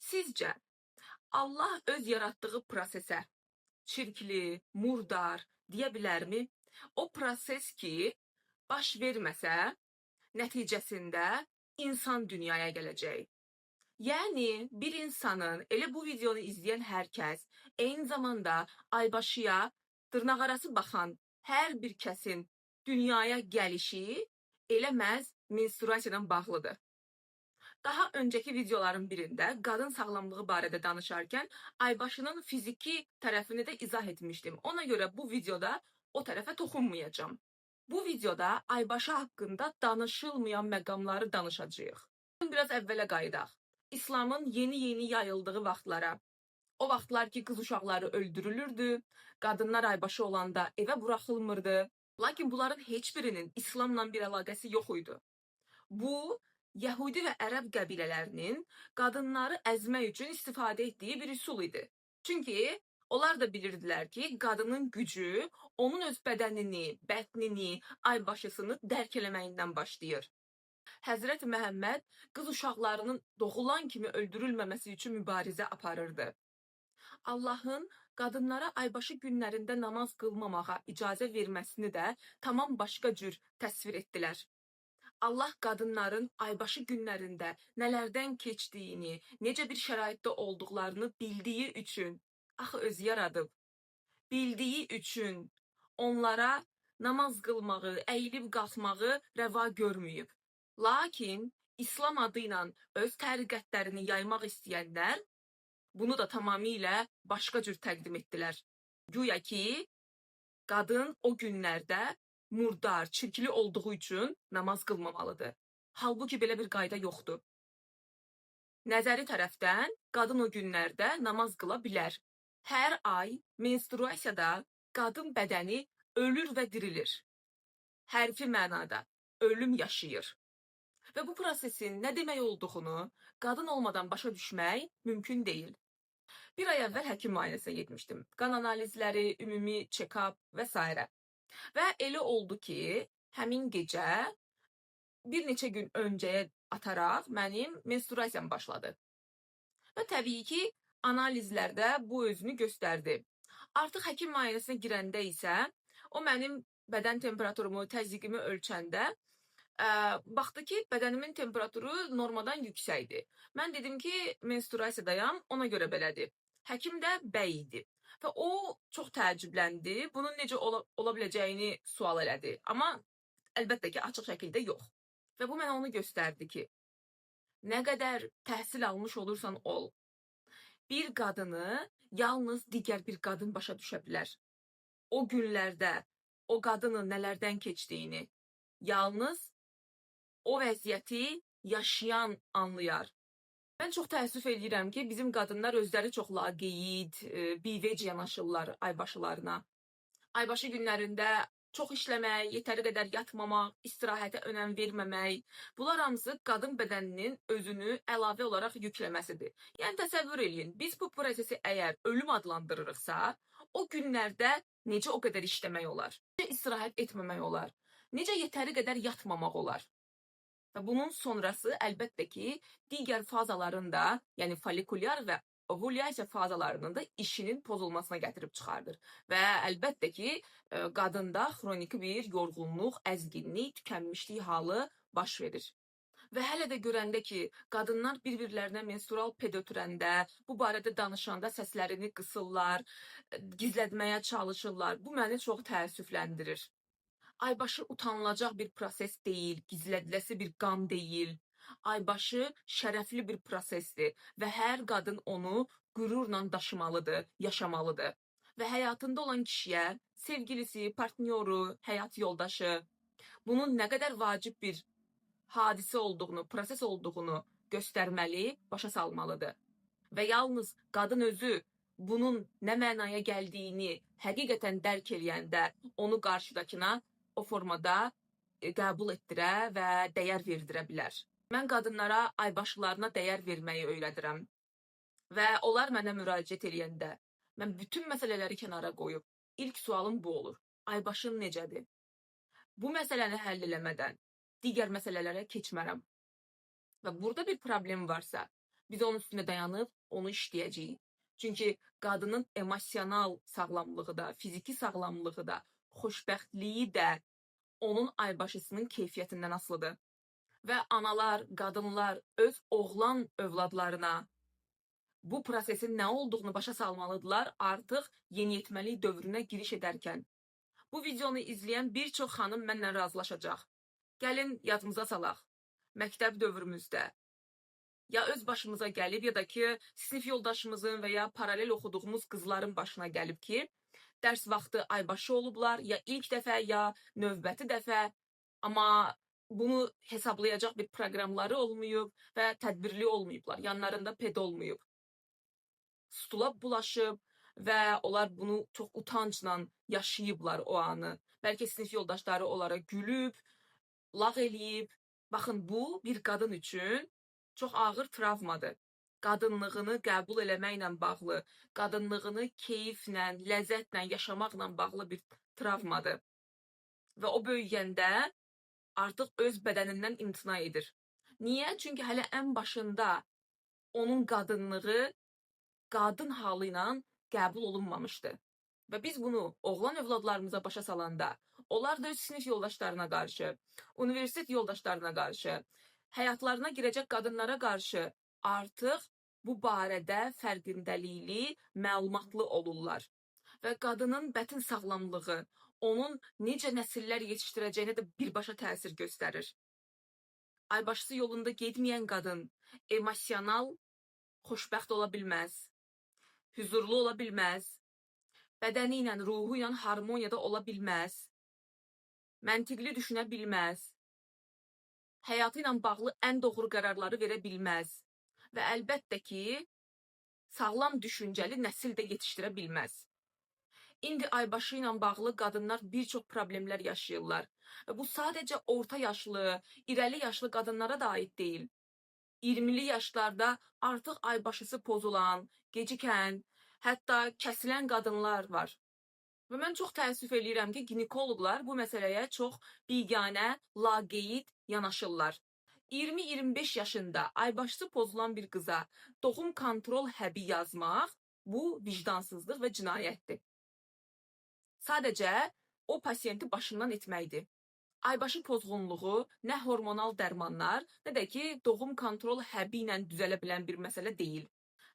Sizcə Allah öz yaratdığı prosesə çirkli, murdar deyə bilərmi? O proses ki, baş verməsə, nəticəsində insan dünyaya gələcək. Yəni bir insanın, elə bu videonu izləyən hər kəs, eyni zamanda aybaşıya dırnaqarası baxan hər bir kəsin dünyaya gəlişi elə məhz menstruasiyadan bağlıdır. Daha öncəki videoların birində qadın sağlamlığı barədə danışarkən aybaşının fiziki tərəfini də izah etmişdim. Ona görə bu videoda o tərəfə toxunmayacağım. Bu videoda aybaşı haqqında danışılmayan məqamları danışacağıq. Biraz əvvələ qayıdaq. İslamın yeni yayıldığı vaxtlara. O vaxtlar ki, qız uşaqları öldürülürdü, qadınlar aybaşı olanda evə buraxılmırdı. Lakin bunların heç birinin İslamla bir əlaqəsi yox idi. Bu, Yəhudi və ərəb qəbilələrinin qadınları əzmək üçün istifadə etdiyi bir üsul idi. Çünki onlar da bilirdilər ki, qadının gücü onun öz bədənini, bətnini, aybaşısını dərk eləməyindən başlayır. Həzrət Məhəmməd qız uşaqlarının doğulan kimi öldürülməməsi üçün mübarizə aparırdı. Allahın qadınlara aybaşı günlərində namaz qılmamağa icazə verməsini də tamam başqa cür təsvir etdilər. Allah qadınların aybaşı günlərində nələrdən keçdiyini, necə bir şəraitdə olduqlarını bildiyi üçün, axı özü yaradıb, bildiyi üçün onlara namaz qılmağı, əyilib qalxmağı rəva görməyib. Lakin İslam adı ilə öz təriqətlərini yaymaq istəyənlər bunu da tamamilə başqa cür təqdim etdilər. Güya ki, qadın o günlərdə murdar, çirkli olduğu üçün namaz qılmamalıdır. Halbuki belə bir qayda yoxdur. Nəzəri tərəfdən qadın o günlərdə namaz qıla bilər. Hər ay menstruasiyada qadın bədəni ölür və dirilir. Hərfi mənada ölüm yaşayır. Və bu prosesin nə demək olduğunu qadın olmadan başa düşmək mümkün deyil. Bir ay əvvəl həkim müayinəsinə getmişdim. Qan analizləri, ümumi check-up və s. Və elə oldu ki, həmin gecə bir neçə gün öncəyə ataraq mənim menstruasiyam başladı. Və təbii ki, analizlərdə bu özünü göstərdi. Artıq həkim müayinəsinə girəndə isə o mənim bədən temperaturumu, təzyiqimi ölçəndə baxdı ki, bədənimin temperaturu normadan yüksəkdir. Mən dedim ki, menstruasiyadayam, ona görə belədir. Həkim də bəy idi. Və o çox təəccübləndi, bunun necə ola biləcəyini sual elədi. Amma əlbəttə ki, açıq şəkildə yox. Və bu mənə onu göstərdi ki, nə qədər təhsil almış olursan ol, bir qadını yalnız digər bir qadın başa düşə bilər. O günlərdə o qadının nələrdən keçdiyini yalnız o vəziyyəti yaşayan anlayar. Mən çox təəssüf edirəm ki, bizim qadınlar özləri çox laqeyd, bivec yanaşırlar aybaşılarına. Aybaşı günlərində çox işləmək, yetəri qədər yatmamaq, istirahətə önəm verməmək, bunlar hamısı qadın bədəninin özünü əlavə olaraq yükləməsidir. Yəni təsəvvür eləyin, biz bu prosesi əgər ölüm adlandırırıqsa, o günlərdə necə o qədər işləmək olar? Necə istirahət etməmək olar? Necə yetəri qədər yatmamaq olar? Və bunun sonrası əlbəttə ki, digər fazalarında, yəni folikulyar və ovulyasiya fazalarının da işinin pozulmasına gətirib çıxardır. Və əlbəttə ki, qadında xroniki bir yorğunluq, əzginlik, tükənmişlik halı baş verir. Və hələ də görəndə ki, qadınlar bir-birlərinə menstrual ped ötürəndə, bu barədə danışanda səslərini qısırlar, gizlətməyə çalışırlar. Bu məni çox təəssüfləndirir. Aybaşı utanılacaq bir proses deyil, gizlədiləsi bir qan deyil. Aybaşı şərəfli bir prosesdir və hər qadın onu qürurla daşımalıdır, yaşamalıdır. Və həyatında olan kişiyə sevgilisi, partnyoru, həyat yoldaşı bunun nə qədər vacib bir hadisə olduğunu, proses olduğunu göstərməli, başa salmalıdır. Və yalnız qadın özü bunun nə mənaya gəldiyini həqiqətən dərk eləyəndə onu qarşıdakına o formada qəbul etdirə və dəyər verdirə bilər. Mən qadınlara aybaşılarına dəyər verməyi öyrədirəm. Və onlar mənə müraciət eləyəndə mən bütün məsələləri kənara qoyub ilk sualım bu olur. Aybaşın necədir? Bu məsələni həll eləmədən digər məsələlərə keçmərəm. Və burada bir problem varsa, Biz onun üstünde dayanıb onu işləyəcəyik. Çünki qadının emosional sağlamlığı da, fiziki sağlamlığı da, xoşbəxtliyi də onun aybaşısının keyfiyyətindən asılıdır. Və analar, qadınlar öz oğlan övladlarına bu prosesin nə olduğunu başa salmalıdırlar artıq yeniyetməlik dövrünə giriş edərkən. Bu videonu izləyən bir çox xanım mənlə razılaşacaq. Gəlin yadımıza salaq. Məktəb dövrümüzdə ya öz başımıza gəlib ya da ki sinif yoldaşımızın və ya paralel oxuduğumuz qızların başına gəlib ki, dərs vaxtı aybaşı olublar, ya ilk dəfə, ya növbəti dəfə, amma bunu hesablayacaq bir proqramları olmayıb və tədbirli olmayıblar. Yanlarında ped olmayıb. Stula bulaşıb və onlar bunu çox utancla yaşayıblar o anı. Bəlkə sinif yoldaşları onlara gülüb, lağ eləyib. Baxın, bu bir qadın üçün çox ağır travmadır. Qadınlığını qəbul eləməklə bağlı, qadınlığını keyiflə, ləzzətlə yaşamaqla bağlı bir travmadır. Və o böyüyəndə artıq öz bədənindən imtina edir. Niyə? Çünki hələ ən başında onun qadınlığı qadın halı ilə qəbul olunmamışdı. Və biz bunu oğlan övladlarımıza başa salanda, onlar da öz sinif yoldaşlarına qarşı, universitet yoldaşlarına qarşı, həyatlarına girəcək qadınlara qarşı artıq bu barədə fərqindəlikli, məlumatlı olurlar. Və qadının bətin sağlamlığı, onun necə nəsillər yetişdirəcəyinə də birbaşa təsir göstərir. Aybaşısı yolunda getməyən qadın emosional xoşbəxt ola bilməz, huzurlu ola bilməz, bədəni ilə, ruhu ilə harmoniyada ola bilməz, məntiqli düşünə bilməz, həyatı ilə bağlı ən doğru qərarları verə bilməz və əlbəttə ki, sağlam düşüncəli nəsil də yetişdirə bilməz. İndi aybaşı ilə bağlı qadınlar bir çox problemlər yaşayırlar. Və bu sadəcə orta yaşlı, irəli yaşlı qadınlara da aid deyil. 20'li yaşlarda artıq aybaşısı pozulan, gecikən, hətta kəsilən qadınlar var. Və mən çox təəssüf eləyirəm ki, ginekoloqlar bu məsələyə çox biganə, laqeyd yanaşırlar. 20-25 yaşında aybaşısı pozulan bir qıza doğum kontrol həbi yazmaq bu vicdansızlıq və cinayətdir. Sadəcə o pasiyenti başından etməkdir. Aybaşı pozğunluğu nə hormonal dərmanlar, nə də ki, doğum kontrol həbi ilə düzələ bilən bir məsələ deyil.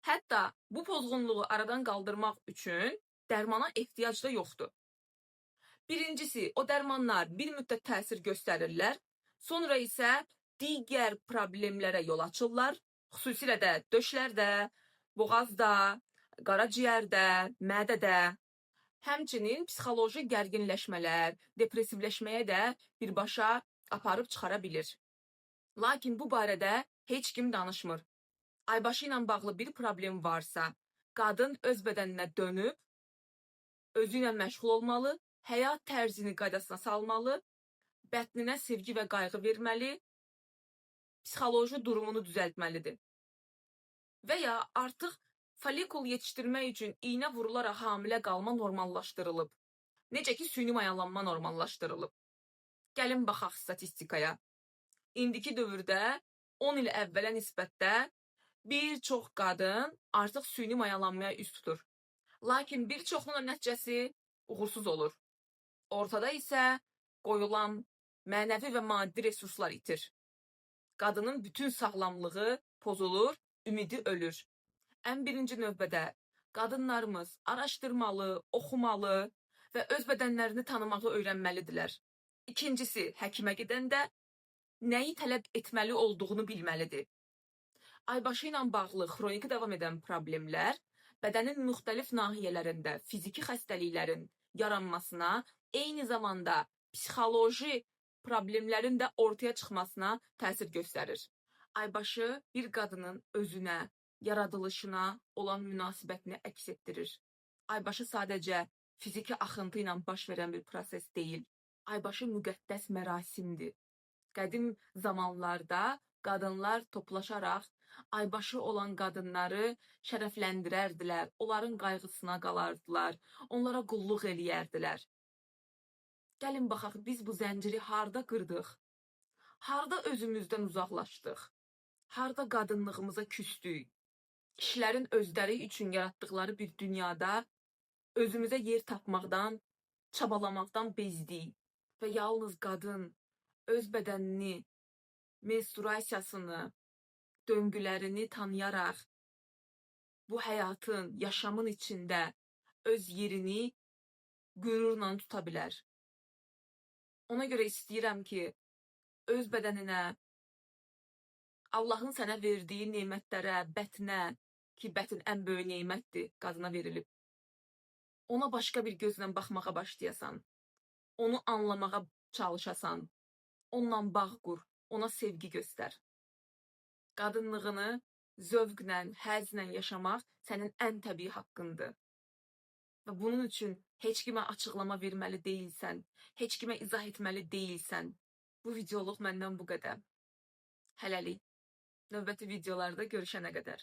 Hətta bu pozğunluğu aradan qaldırmaq üçün dərmana ehtiyac da yoxdur. Birincisi, o dərmanlar bir müddət təsir göstərirlər, sonra isə digər problemlərə yol açırlar, xüsusilə də döşlərdə, boğazda, qaraciyərdə, mədədə. Həmçinin psixoloji gərginləşmələr, depressivləşməyə də birbaşa aparıb çıxara bilir. Lakin bu barədə heç kim danışmır. Aybaşı ilə bağlı bir problem varsa, qadın öz bədəninə dönüb, özü ilə məşğul olmalı, həyat tərzini qaydasına salmalı, bətninə sevgi və qayğı verməli, psixoloji durumunu düzəltməlidir. Və ya artıq folikul yetişdirmək üçün iynə vurularaq hamilə qalma normallaşdırılıb. Necə ki, süni mayalanma normallaşdırılıb. Gəlin baxaq statistikaya. İndiki dövrdə 10 il əvvələ nisbətdə bir çox qadın artıq süni mayalanmaya üst tutur. Lakin bir çoxunun nəticəsi uğursuz olur. Ortada isə qoyulan mənəvi və maddi resurslar itir. Qadının bütün sağlamlığı pozulur, ümidi ölür. Ən birinci növbədə qadınlarımız araşdırmalı, oxumalı və öz bədənlərini tanımağı öyrənməlidirlər. İkincisi, həkimə gedəndə nəyi tələb etməli olduğunu bilməlidir. Aybaşı ilə bağlı xroniki davam edən problemlər bədənin müxtəlif nahiyələrində fiziki xəstəliklərin yaranmasına, eyni zamanda psixoloji problemlərin də ortaya çıxmasına təsir göstərir. Aybaşı bir qadının özünə, yaradılışına olan münasibətini əks etdirir. Aybaşı sadəcə fiziki axıntı ilə baş verən bir proses deyil. Aybaşı müqəddəs mərasimdir. Qədim zamanlarda qadınlar toplaşaraq aybaşı olan qadınları şərəfləndirərdilər, onların qayğısına qalardılar, onlara qulluq eləyərdilər. Gəlin baxaq, biz bu zənciri harda qırdıq? Harda özümüzdən uzaqlaşdıq? Harda qadınlığımıza küstük. Kişilərin özləri üçün yaratdıqları bir dünyada özümüzə yer tapmaqdan, çabalamaqdan bezdik və yalnız qadın öz bədənini, menstruasiyasını, döngülərini tanıyaraq bu həyatın, yaşamın içində öz yerini qürurla tuta bilər. Ona görə istəyirəm ki, öz bədəninə, Allahın sənə verdiyi nemətlərə, bətinə, ki, bətin ən böyük nemətdir, qadına verilib. Ona başqa bir gözlə baxmağa başlayasan, onu anlamağa çalışasan, onunla bağ qur, ona sevgi göstər. Qadınlığını zövqlə, həzlə yaşamaq sənin ən təbii haqqındır. Və bunun üçün heç kimə açıqlama verməli deyilsən, heç kimə izah etməli deyilsən. Bu videoluq məndən bu qədər. Hələlik. Növbəti videolarda görüşənə qədər.